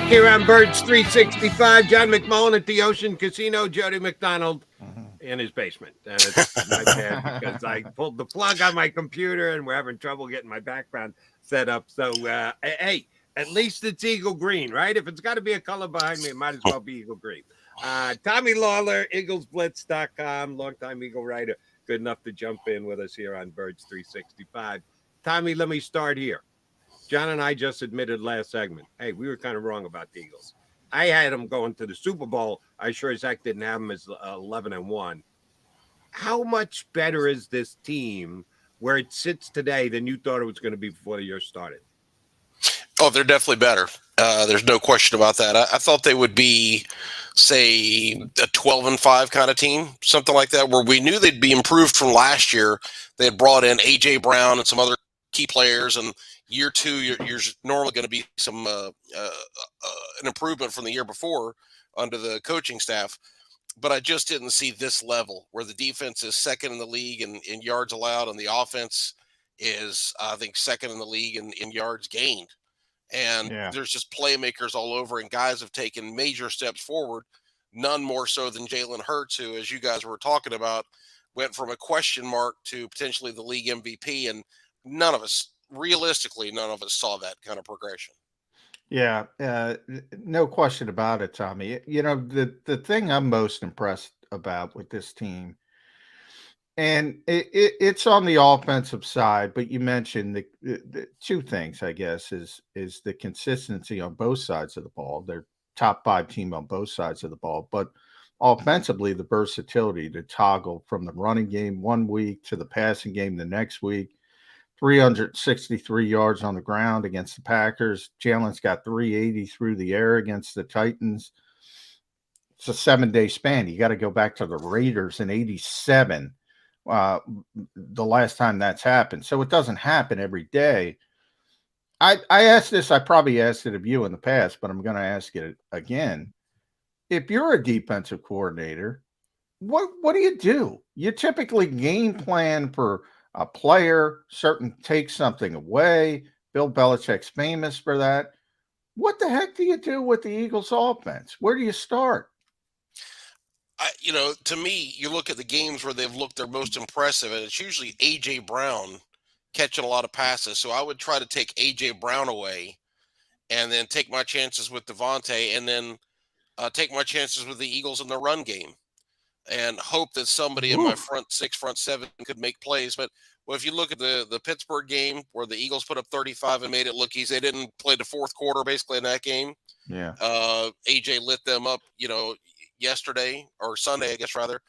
Here on Birds 365, John McMullen at the Ocean Casino, Jody McDonald in his basement. And it's my bad because I pulled the plug on my computer and we're having trouble getting my background set up. So, hey, at least it's Eagle Green, right? If it's got to be a color behind me, it might as well be Eagle Green. Tommy Lawlor, EaglesBlitz.com, longtime Eagle writer, good enough to jump in with us here on Birds 365. Tommy, let me start here. John and I just admitted last segment, hey, we were kind of wrong about the Eagles. I had them going to the Super Bowl. I sure as heck didn't have them as 11-1. How much better is this team where it sits today than you thought it was going to be before the year started? Oh, they're definitely better. There's no question about that. I thought they would be, say, a 12-5 kind of team, something like that, where we knew they'd be improved from last year. They had brought in A.J. Brown and some other key players, and year two, you're normally going to be some an improvement from the year before under the coaching staff. But I just didn't see this level where the defense is second in the league in yards allowed, and the offense is, I think, second in the league in yards gained. And there's just playmakers all over, and guys have taken major steps forward, none more so than Jalen Hurts, who, as you guys were talking about, went from a question mark to potentially the league MVP, and realistically, none of us saw that kind of progression. Yeah, no question about it, Tommy. You know, the thing I'm most impressed about with this team, and it's on the offensive side, but you mentioned the two things, I guess, is the consistency on both sides of the ball. They're top 5 team on both sides of the ball, but offensively, the versatility to toggle from the running game one week to the passing game the next week. 363 yards on the ground against the Packers. Jalen's got 380 through the air against the Titans. It's a 7-day span. You got to go back to the Raiders in 87, the last time that's happened. So it doesn't happen every day. I asked this, I probably asked it of you in the past, but I'm going to ask it again. If you're a defensive coordinator, what do you do? You typically game plan for a player, certain take something away. Bill Belichick's famous for that. What the heck do you do with the Eagles offense? Where do you start? To me, you look at the games where they've looked their most impressive, and it's usually A.J. Brown catching a lot of passes. So I would try to take A.J. Brown away and then take my chances with Devonta, and then take my chances with the Eagles in the run game and hope that somebody in my front 6, front 7 could make plays. But if you look at the Pittsburgh game where the Eagles put up 35 and made it look easy, they didn't play the fourth quarter basically in that game. Yeah. AJ lit them up, yesterday or Sunday, I guess rather.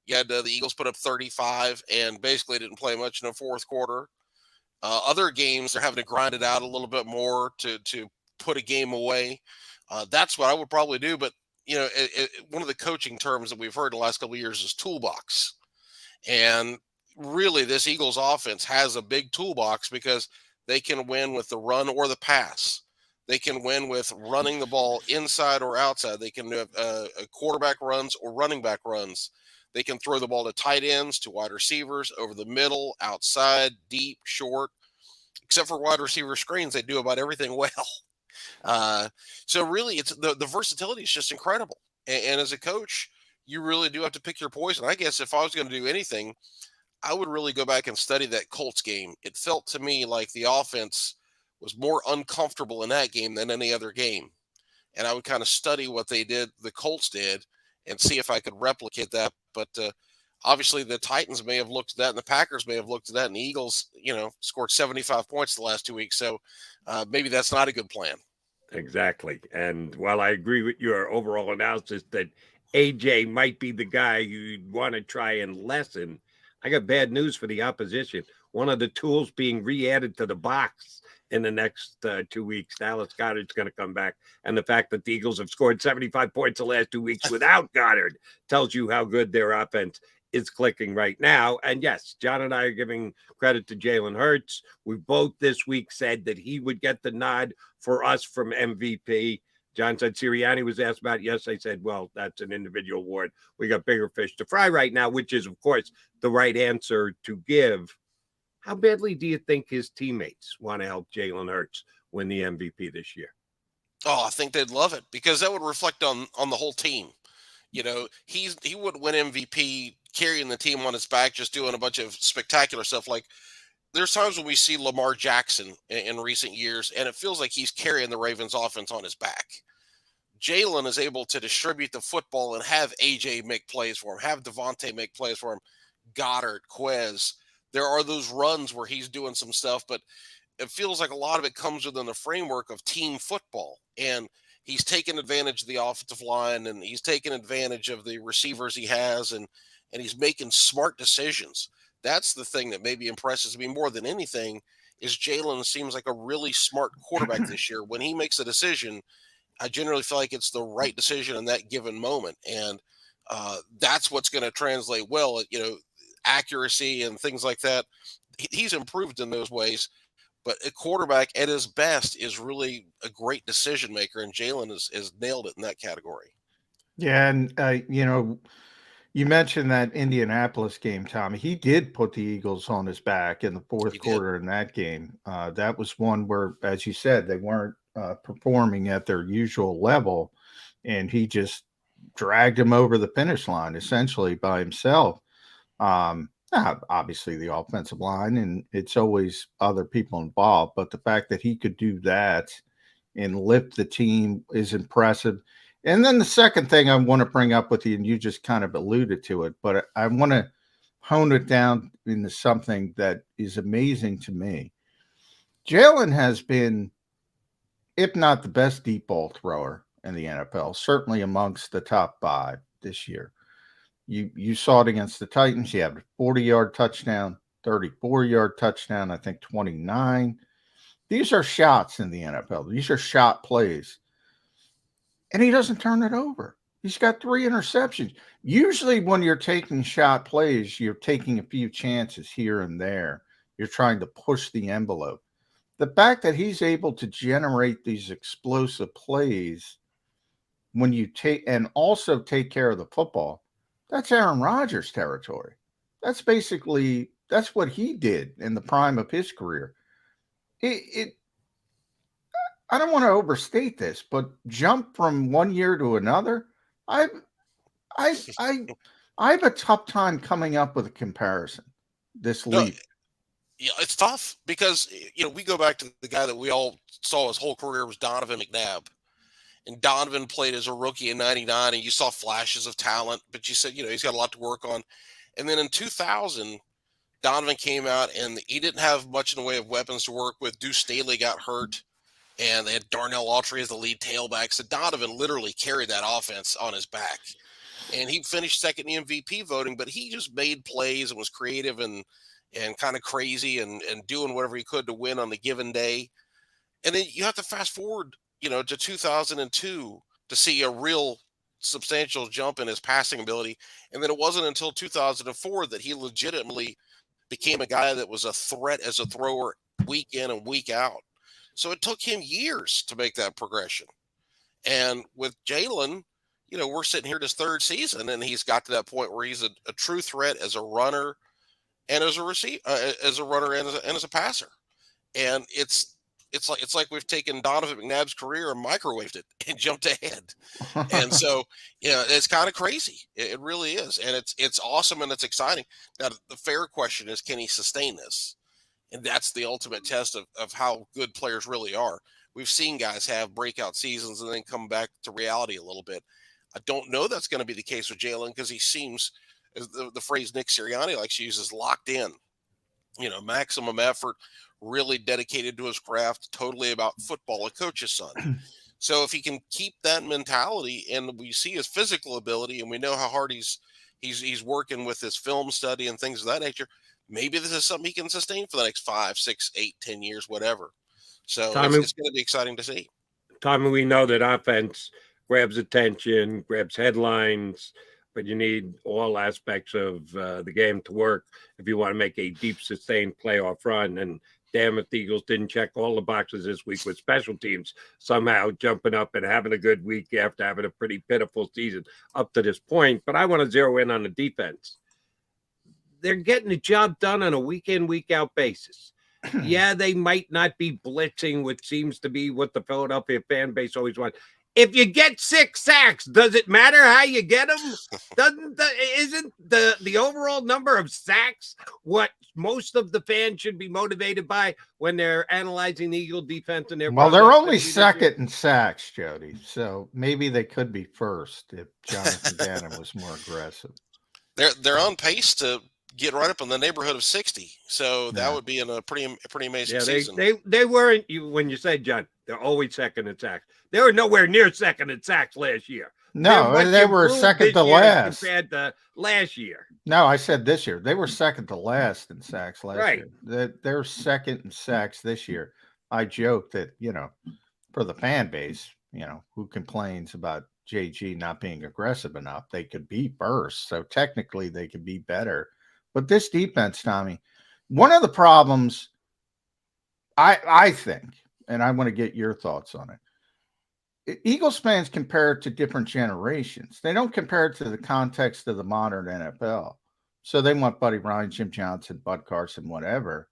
You had the Eagles put up 35 and basically didn't play much in the fourth quarter. Other games, they're having to grind it out a little bit more to put a game away. That's what I would probably do. But one of the coaching terms that we've heard the last couple of years is toolbox. And really, this Eagles offense has a big toolbox because they can win with the run or the pass. They can win with running the ball inside or outside. They can have quarterback runs or running back runs. They can throw the ball to tight ends, to wide receivers, over the middle, outside, deep, short. Except for wide receiver screens, they do about everything well. So really, it's the versatility is just incredible. And as a coach, you really do have to pick your poison. I guess if I was going to do anything, I would really go back and study that Colts game. It felt to me like the offense was more uncomfortable in that game than any other game. And I would kind of study what the Colts did, and see if I could replicate that. But obviously the Titans may have looked at that, and the Packers may have looked at that, and the Eagles, scored 75 points the last 2 weeks. So maybe that's not a good plan. Exactly. And while I agree with your overall analysis that AJ might be the guy you'd want to try and lessen, I got bad news for the opposition. One of the tools being re-added to the box in the next 2 weeks, Dallas Goedert's going to come back. And the fact that the Eagles have scored 75 points the last 2 weeks without Goddard tells you how good their offense is clicking right now. And yes, John and I are giving credit to Jalen Hurts. We both this week said that he would get the nod for us from MVP. John said Sirianni was asked about it. Yes, I said, well, that's an individual award. We got bigger fish to fry right now, which is, of course, the right answer to give. How badly do you think his teammates want to help Jalen Hurts win the MVP this year? Oh, I think they'd love it because that would reflect on the whole team. He would win MVP carrying the team on his back, just doing a bunch of spectacular stuff. Like there's times when we see Lamar Jackson in recent years, and it feels like he's carrying the Ravens offense on his back. Jalen is able to distribute the football and have AJ make plays for him, have Devonta make plays for him, Goddard, Quez. There are those runs where he's doing some stuff, but it feels like a lot of it comes within the framework of team football. And he's taken advantage of the offensive line, and he's taken advantage of the receivers he has, and he's making smart decisions. That's the thing that maybe impresses me more than anything is Jalen seems like a really smart quarterback this year. When he makes a decision, I generally feel like it's the right decision in that given moment. And that's what's going to translate well, accuracy and things like that. He's improved in those ways. But a quarterback at his best is really a great decision maker, and Jalen has nailed it in that category. Yeah, and you mentioned that Indianapolis game, Tommy. He did put the Eagles on his back in the fourth quarter in that game. That was one where, as you said, they weren't performing at their usual level, and he just dragged him over the finish line essentially by himself. Obviously the offensive line, and it's always other people involved, but the fact that he could do that and lift the team is impressive. And then the second thing I want to bring up with you, and you just kind of alluded to it, but I want to hone it down into something that is amazing to me. Jalen has been, if not the best deep ball thrower in the NFL, certainly amongst the top 5 this year. You saw it against the Titans. You have a 40-yard touchdown, 34-yard touchdown, I think 29. These are shots in the NFL. These are shot plays. And he doesn't turn it over. He's got 3 interceptions. Usually when you're taking shot plays, you're taking a few chances here and there. You're trying to push the envelope. The fact that he's able to generate these explosive plays when you take and also take care of the football, that's Aaron Rodgers territory. That's what he did in the prime of his career. I don't want to overstate this, but jump from one year to another, I have a tough time coming up with a comparison. This leap. Yeah, it's tough because we go back to the guy that we all saw his whole career was Donovan McNabb. And Donovan played as a rookie in 99, and you saw flashes of talent, but you said, he's got a lot to work on. And then in 2000, Donovan came out, and he didn't have much in the way of weapons to work with. Deuce Staley got hurt, and they had Darnell Autry as the lead tailback. So Donovan literally carried that offense on his back. And he finished second in the MVP voting, but he just made plays and was creative and kind of crazy and doing whatever he could to win on the given day. And then you have to fast forward to 2002 to see a real substantial jump in his passing ability. And then it wasn't until 2004 that he legitimately became a guy that was a threat as a thrower week in and week out. So it took him years to make that progression. And with Jalen, we're sitting here this 3rd season, and he's got to that point where he's a true threat as a runner and as a receiver, as a runner and as a passer. And it's like we've taken Donovan McNabb's career and microwaved it and jumped ahead. And so, it's kind of crazy. It really is. And it's awesome and it's exciting. Now, the fair question is, can he sustain this? And that's the ultimate test of how good players really are. We've seen guys have breakout seasons and then come back to reality a little bit. I don't know that's going to be the case with Jalen because he seems, as the phrase Nick Sirianni likes to use, is locked in. Maximum effort, really dedicated to his craft, totally about football, a coach's son. So if he can keep that mentality, and we see his physical ability, and we know how hard he's working with his film study and things of that nature, maybe this is something he can sustain for the next 5, 6, 8, 10 years, whatever. So it's going to be exciting to see. Tommy, we know that offense grabs attention, grabs headlines, but you need all aspects of the game to work if you want to make a deep, sustained playoff run. And damn if the Eagles didn't check all the boxes this week with special teams somehow jumping up and having a good week after having a pretty pitiful season up to this point. But I want to zero in on the defense. They're getting the job done on a week-in, week-out basis. Yeah, they might not be blitzing, which seems to be what the Philadelphia fan base always wants. If you get 6 sacks, does it matter how you get them? Isn't the overall number of sacks what most of the fans should be motivated by when they're analyzing the Eagle defense and their Well, they're only this year? second in sacks, Jody. So maybe they could be first if Jonathan Gannon was more aggressive. They're on pace to get right up in the neighborhood of 60. So that Yeah. would be in a pretty amazing Yeah, season. they weren't when you said, John, they're always second in sacks. They were nowhere near second in sacks last year. No, They're much they were improved second this to year last. compared to last year. No, I said this year. They were second to last in sacks last Right. year. They're second in sacks this year. I joke that, for the fan base, who complains about JG not being aggressive enough, they could be first. So technically they could be better. But this defense, Tommy, one of the problems I think, and I want to get your thoughts on it. Eagles fans compare it to different generations. They don't compare it to the context of the modern NFL. So they want Buddy Ryan, Jim Johnson, Bud Carson, whatever.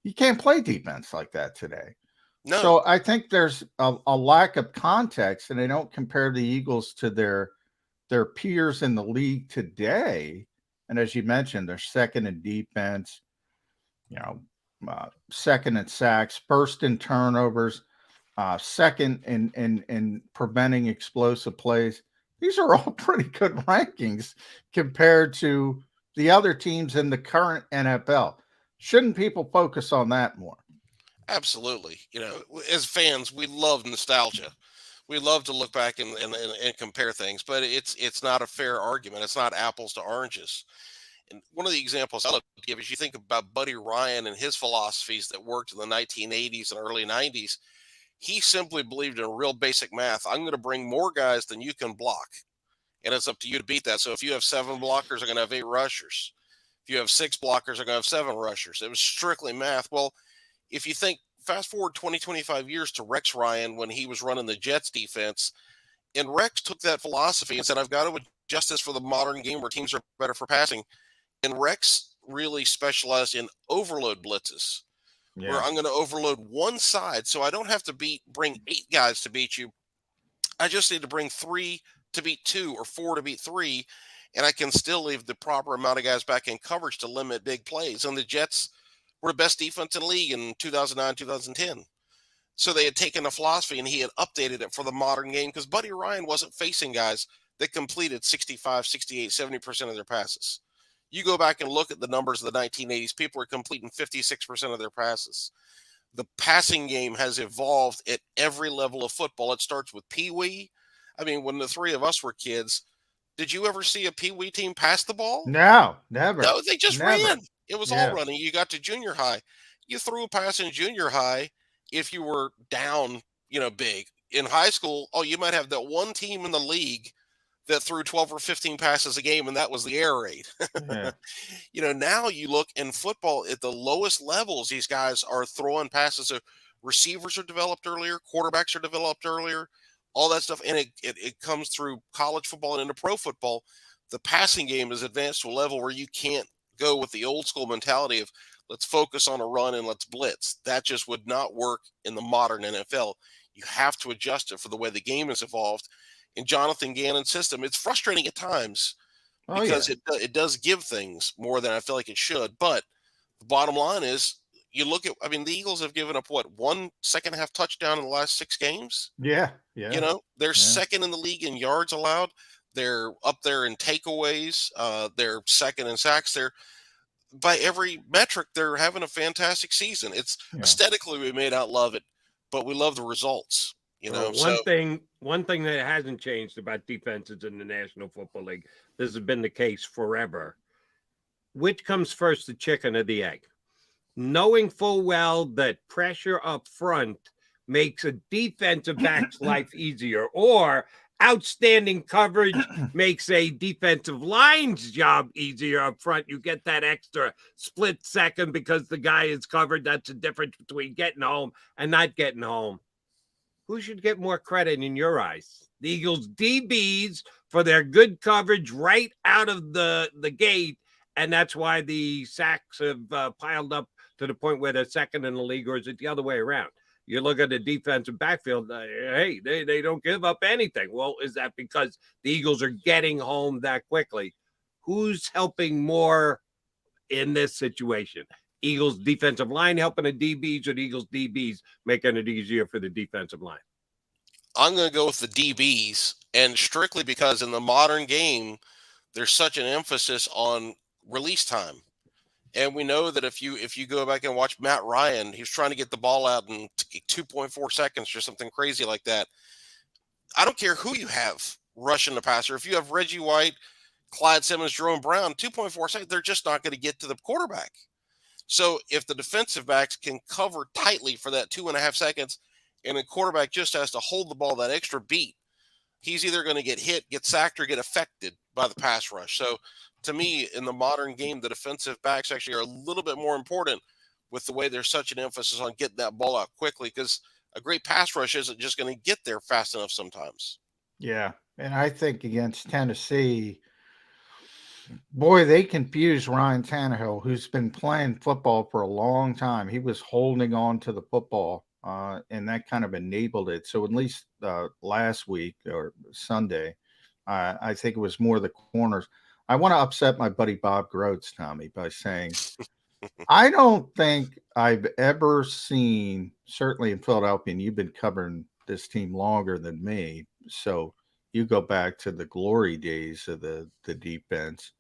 You can't play defense like that today. No. So I think there's a lack of context, and they don't compare the Eagles to their peers in the league today. And as you mentioned, they're second in defense, second in sacks, first in turnovers, second in preventing explosive plays. These are all pretty good rankings compared to the other teams in the current NFL. Shouldn't people focus on that more? Absolutely. As fans, we love nostalgia. We love to look back and compare things, but it's not a fair argument. It's not apples to oranges. And one of the examples I love to give is you think about Buddy Ryan and his philosophies that worked in the 1980s and early 90s. He simply believed in real basic math. I'm going to bring more guys than you can block, and it's up to you to beat that. So if you have 7 blockers, they're going to have 8 rushers. If you have 6 blockers, they're going to have 7 rushers. It was strictly math. Well, if you think fast forward 20, 25 years to Rex Ryan when he was running the Jets defense, and Rex took that philosophy and said, I've got to adjust this for the modern game where teams are better for passing. And Rex really specialized in overload blitzes, where I'm going to overload one side so I don't have to bring 8 guys to beat you. I just need to bring 3 to beat 2 or 4 to beat 3, and I can still leave the proper amount of guys back in coverage to limit big plays. And the Jets were the best defense in the league in 2009, 2010. So they had taken the philosophy and he had updated it for the modern game because Buddy Ryan wasn't facing guys that completed 65, 68, 70% of their passes. You go back and look at the numbers of the 1980s, people are completing 56% of their passes. The passing game has evolved at every level of football. It starts with Pee-wee. I mean, when the 3 of us were kids, did you ever see a Pee-wee team pass the ball? No, never. No, they just ran. It was Yeah. all running. You got to junior high. You threw a pass in junior high if you were down, big. In high school, you might have that one team in the league that threw 12 or 15 passes a game, and that was the air raid. Yeah. Now you look in football at the lowest levels, these guys are throwing passes. So receivers are developed earlier, quarterbacks are developed earlier, all that stuff. And it comes through college football and into pro football. The passing game is advanced to a level where you can't go with the old school mentality of let's focus on a run and let's blitz. That just would not work in the modern NFL. You have to adjust it for the way the game has evolved. In Jonathan Gannon's system, it's frustrating at times because it does give things more than I feel like it should. But the bottom line is you look at, the Eagles have given up 1 second half touchdown in the last 6 games. Yeah. They're second in the league in yards allowed. They're up there in takeaways. They're second in sacks. They're by every metric, they're having a fantastic season. It's aesthetically, we may not love it, but we love the results. One thing that hasn't changed about defenses in the National Football League, this has been the case forever. Which comes first, the chicken or the egg? Knowing full well that pressure up front makes a defensive back's life easier, or outstanding coverage makes a defensive line's job easier up front. You get that extra split second because the guy is covered. That's the difference between getting home and not getting home. Who should get more credit in your eyes? The Eagles DBs for their good coverage right out of the gate, and that's why the sacks have piled up to the point where they're second in the league, or is it the other way around? You look at the defensive backfield, hey, they don't give up anything. Well, is that because the Eagles are getting home that quickly? Who's helping more in this situation? Eagles defensive line helping the DBs, or the Eagles DBs making it easier for the defensive line? I'm going to go with the DBs, and strictly because in the modern game, there's such an emphasis on release time. And we know that if you go back and watch Matt Ryan, he was trying to get the ball out in 2.4 seconds or something crazy like that. I don't care who you have rushing the passer. If you have Reggie White, Clyde Simmons, Jerome Brown, 2.4 seconds, they're just not going to get to the quarterback. So if the defensive backs can cover tightly for that 2.5 seconds, and the quarterback just has to hold the ball that extra beat, he's either going to get hit, get sacked, or get affected by the pass rush. So to me, in the modern game, the defensive backs actually are a little bit more important with the way there's such an emphasis on getting that ball out quickly, because a great pass rush isn't just going to get there fast enough sometimes. Yeah. And I think against Tennessee, boy, they confused Ryan Tannehill, who's been playing football for a long time. He was holding on to the football, and that kind of enabled it. So at least last week or Sunday, I think it was more the corners. I want to upset my buddy Bob Groats, Tommy, by saying I don't think I've ever seen, certainly in Philadelphia, and you've been covering this team longer than me, so you go back to the glory days of the defense.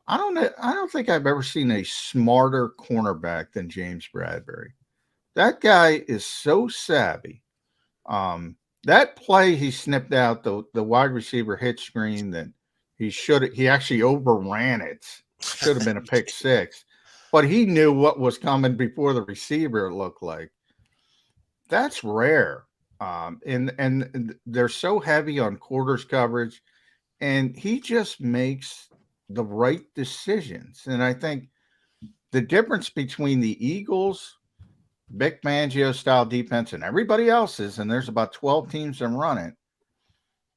I don't think I've ever seen a smarter cornerback than James Bradbury. That guy is so savvy. That play he snipped out the wide receiver hitch screen that he actually overran it. Should have been a pick six, but he knew what was coming before the receiver, it looked like. That's rare. And they're so heavy on quarters coverage, and he just makes the right decisions. And I think the difference between the Eagles, Vic Fangio style defense, and everybody else's, and there's about 12 teams that run it,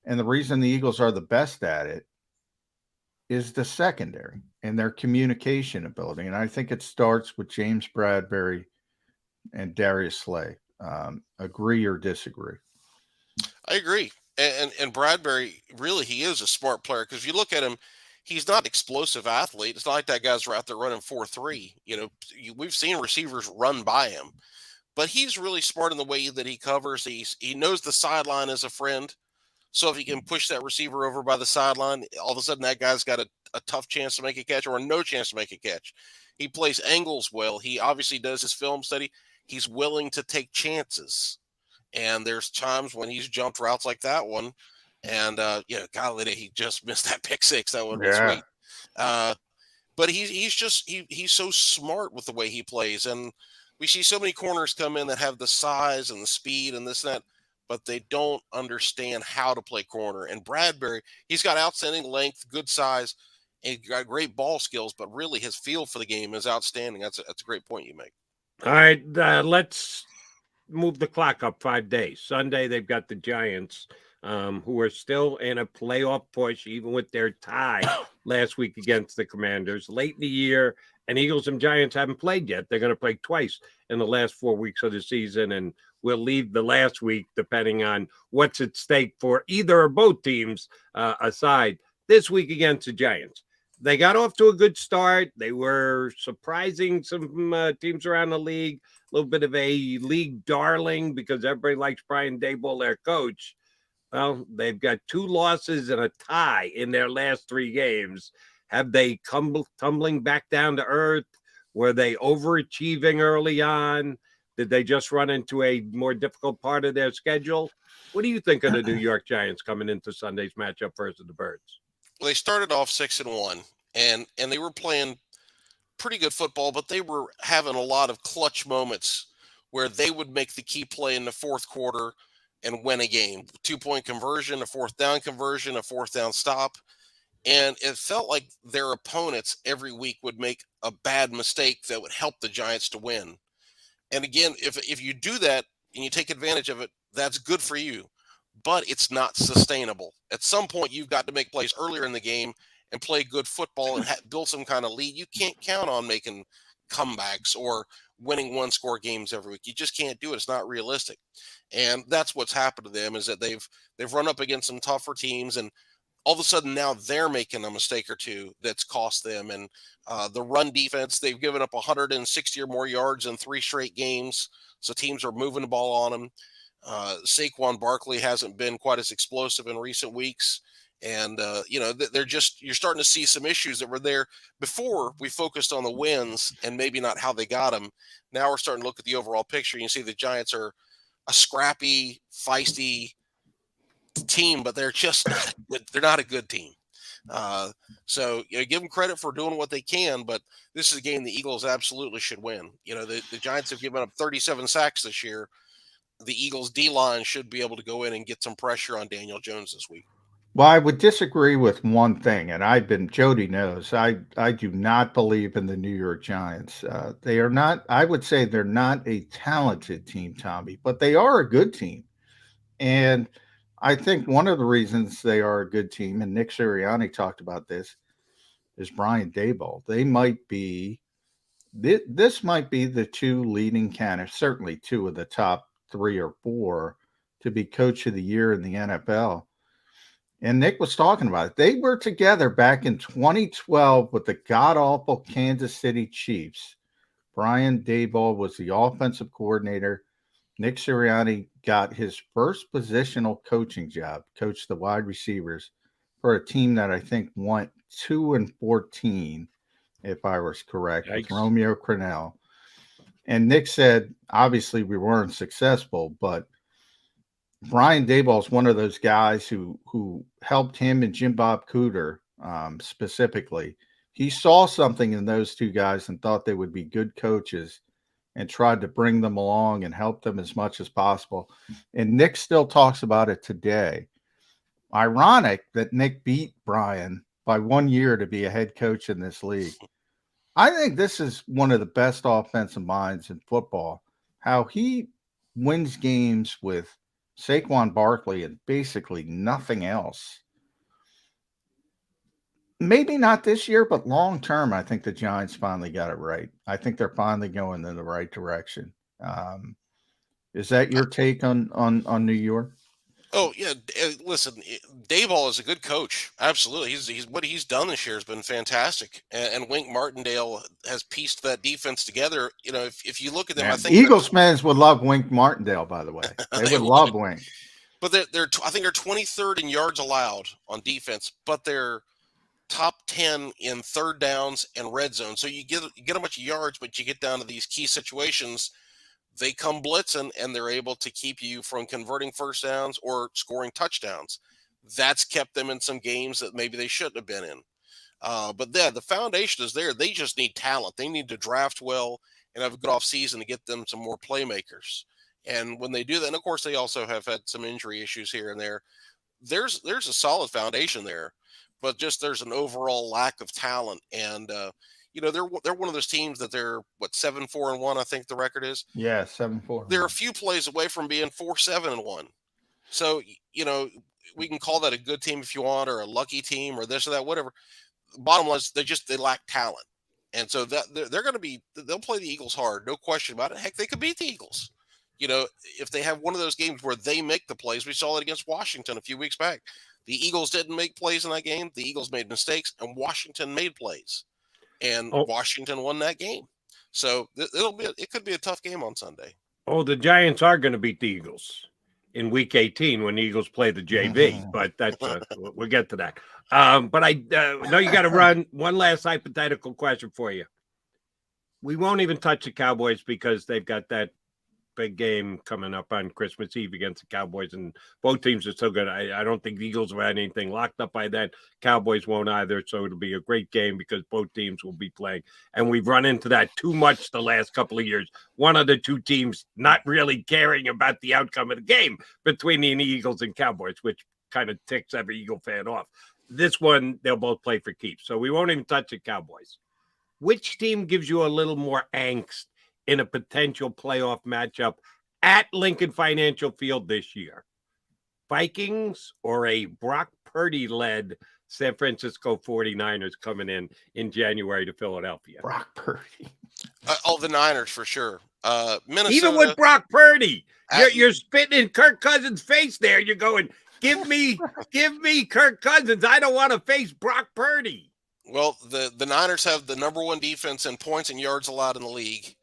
and the reason the Eagles are the best at it is the secondary and their communication ability. And I think it starts with James Bradbury and Darius Slay. Agree or disagree? I agree. And Bradbury, really, he is a smart player, because if you look at him, he's not an explosive athlete. It's not like that guy's out there running 4.3. We've seen receivers run by him, but he's really smart in the way that he covers. He knows the sideline is a friend. So if he can push that receiver over by the sideline, all of a sudden that guy's got a tough chance to make a catch or no chance to make a catch. He plays angles well. He obviously does his film study. He's willing to take chances. And there's times when he's jumped routes like that one. And, golly, he just missed that pick six. That would have been sweet. But he's so smart with the way he plays. And we see so many corners come in that have the size and the speed and this and that, but they don't understand how to play corner. And Bradbury, he's got outstanding length, good size, and got great ball skills, but really his feel for the game is outstanding. That's a great point you make. All right, let's move the clock up 5 days. Sunday, they've got the Giants, who are still in a playoff push, even with their tie last week against the Commanders. Late in the year, and Eagles and Giants haven't played yet. They're going to play twice in the last 4 weeks of the season, and we'll leave the last week, depending on what's at stake for either or both teams, aside. This week against the Giants, they got off to a good start. They were surprising some teams around the league, a little bit of a league darling because everybody likes Brian Daboll, their coach. Well, they've got 2 losses and a tie in their last 3 games. Have they come tumbling back down to earth? Were they overachieving early on? Did they just run into a more difficult part of their schedule? What do you think of the New York Giants coming into Sunday's matchup versus the Birds? Well, they started off 6-1, and they were playing pretty good football, but they were having a lot of clutch moments where they would make the key play in the fourth quarter and win a game. 2-point conversion, a 4th down conversion, a 4th down stop. And it felt like their opponents every week would make a bad mistake that would help the Giants to win. And again, if you do that and you take advantage of it, that's good for you, but it's not sustainable. At some point, you've got to make plays earlier in the game and play good football and build some kind of lead. You can't count on making comebacks or winning one-score games every week. You just can't do it. It's not realistic. And that's what's happened to them, is that they've run up against some tougher teams, and all of a sudden now they're making a mistake or two that's cost them. And the run defense, they've given up 160 or more yards in 3 straight games. So teams are moving the ball on them. Saquon Barkley hasn't been quite as explosive in recent weeks. And, you're starting to see some issues that were there before. We focused on the wins and maybe not how they got them. Now we're starting to look at the overall picture. You can see the Giants are a scrappy, feisty team, but they're just not good. They're not a good team. So give them credit for doing what they can, but this is a game the Eagles absolutely should win. The Giants have given up 37 sacks this year. The Eagles D-line should be able to go in and get some pressure on Daniel Jones this week. Well, I would disagree with one thing, and Jody knows, I do not believe in the New York Giants. They are not, I would say they're not a talented team, Tommy, but they are a good team. And I think one of the reasons they are a good team, and Nick Sirianni talked about this, is Brian Daboll. They might be, this might be the 2 leading candidates, certainly 2 of the top 3 or 4 to be coach of the year in the NFL. And Nick was talking about it. They were together back in 2012 with the god-awful Kansas City Chiefs. Brian Daboll was the offensive coordinator. Nick Sirianni got his first positional coaching job, coached the wide receivers for a team that I think went 2-14, if I was correct, Yikes. with Romeo Crennel. And Nick said, obviously we weren't successful, but Brian Daboll is one of those guys who helped him and Jim Bob Cooter specifically. He saw something in those 2 guys and thought they would be good coaches and tried to bring them along and help them as much as possible. And Nick still talks about it today. Ironic that Nick beat Brian by 1 year to be a head coach in this league. I think this is one of the best offensive minds in football, how he wins games with Saquon Barkley and basically nothing else. Maybe not this year, but long term, I think the Giants finally got it right. I think they're finally going in the right direction. Is that your take on New York? Oh yeah, listen, Daboll is a good coach. Absolutely, he's what he's done this year has been fantastic, and Wink Martindale has pieced that defense together. If you look at them, Man, I think Eagles fans would love Wink Martindale. By the way, they would love Wink. But I think they're 23rd in yards allowed on defense, but they're top 10 in third downs and red zone. So you get a bunch of yards, but you get down to these key situations. They come blitzing, and they're able to keep you from converting first downs or scoring touchdowns. That's kept them in some games that maybe they shouldn't have been in. But the foundation is there. They just need talent. They need to draft well and have a good offseason to get them some more playmakers. And when they do that, and of course they also have had some injury issues here and there, there's a solid foundation there, but just there's an overall lack of talent. And they're one of those teams that they're 7-4-1, I think the record is. Yeah, 7-4. They're a few plays away from being 4-7-1. So we can call that a good team if you want, or a lucky team, or this or that, whatever. Bottom line is they lack talent, and so that they'll play the Eagles hard, no question about it. Heck, they could beat the Eagles. If they have one of those games where they make the plays. We saw it against Washington a few weeks back. The Eagles didn't make plays in that game. The Eagles made mistakes, and Washington made plays. And Washington won that game. So it could be a tough game on Sunday. Oh, the Giants are going to beat the Eagles in Week 18 when the Eagles play the JV, but that's we'll get to that. But I know you got to run. One last hypothetical question for you. We won't even touch the Cowboys because they've got that big game coming up on Christmas Eve against the Cowboys, and both teams are so good. I don't think the Eagles will have anything locked up by then. Cowboys won't either, so it'll be a great game because both teams will be playing. And we've run into that too much the last couple of years. One of the 2 teams not really caring about the outcome of the game between the Eagles and Cowboys, which kind of ticks every Eagle fan off. This one, they'll both play for keeps, so we won't even touch the Cowboys. Which team gives you a little more angst in a potential playoff matchup at Lincoln Financial Field this year? Vikings or a Brock Purdy-led San Francisco 49ers coming in January to Philadelphia? Brock Purdy. The Niners for sure. Minnesota. Even with Brock Purdy, you're spitting in Kirk Cousins' face there. You're going, give me Kirk Cousins. I don't want to face Brock Purdy. Well, the Niners have the number 1 defense in points and yards allowed in the league,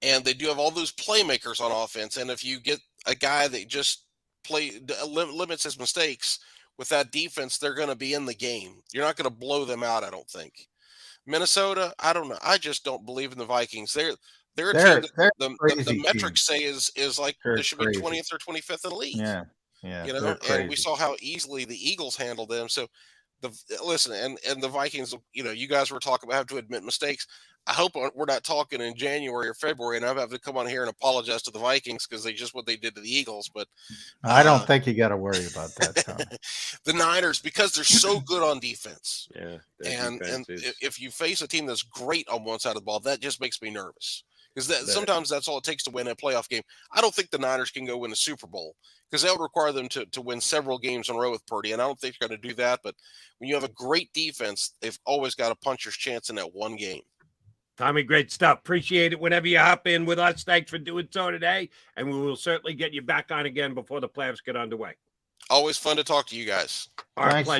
and they do have all those playmakers on offense. And if you get a guy that just limits his mistakes with that defense, they're going to be in the game. You're not going to blow them out, I don't think. Minnesota, I don't know. I just don't believe in the Vikings. They're a team that the metrics say is like they should be 20th or 25th in the league. Yeah. And we saw how easily the Eagles handled them. So and the Vikings, you guys were talking about have to admit mistakes. I hope we're not talking in January or February and I have to come on here and apologize to the Vikings because what they did to the Eagles. But I don't think you got to worry about that, Tom. The Niners, because they're so good on defense. Yeah. And if you face a team that's great on one side of the ball, that just makes me nervous. Because sometimes that's all it takes to win a playoff game. I don't think the Niners can go win a Super Bowl because that would require them to win several games in a row with Purdy. And I don't think they're going to do that. But when you have a great defense, they've always got a puncher's chance in that one game. Tommy, great stuff. Appreciate it whenever you hop in with us. Thanks for doing so today. And we will certainly get you back on again before the playoffs get underway. Always fun to talk to you guys. Our pleasure.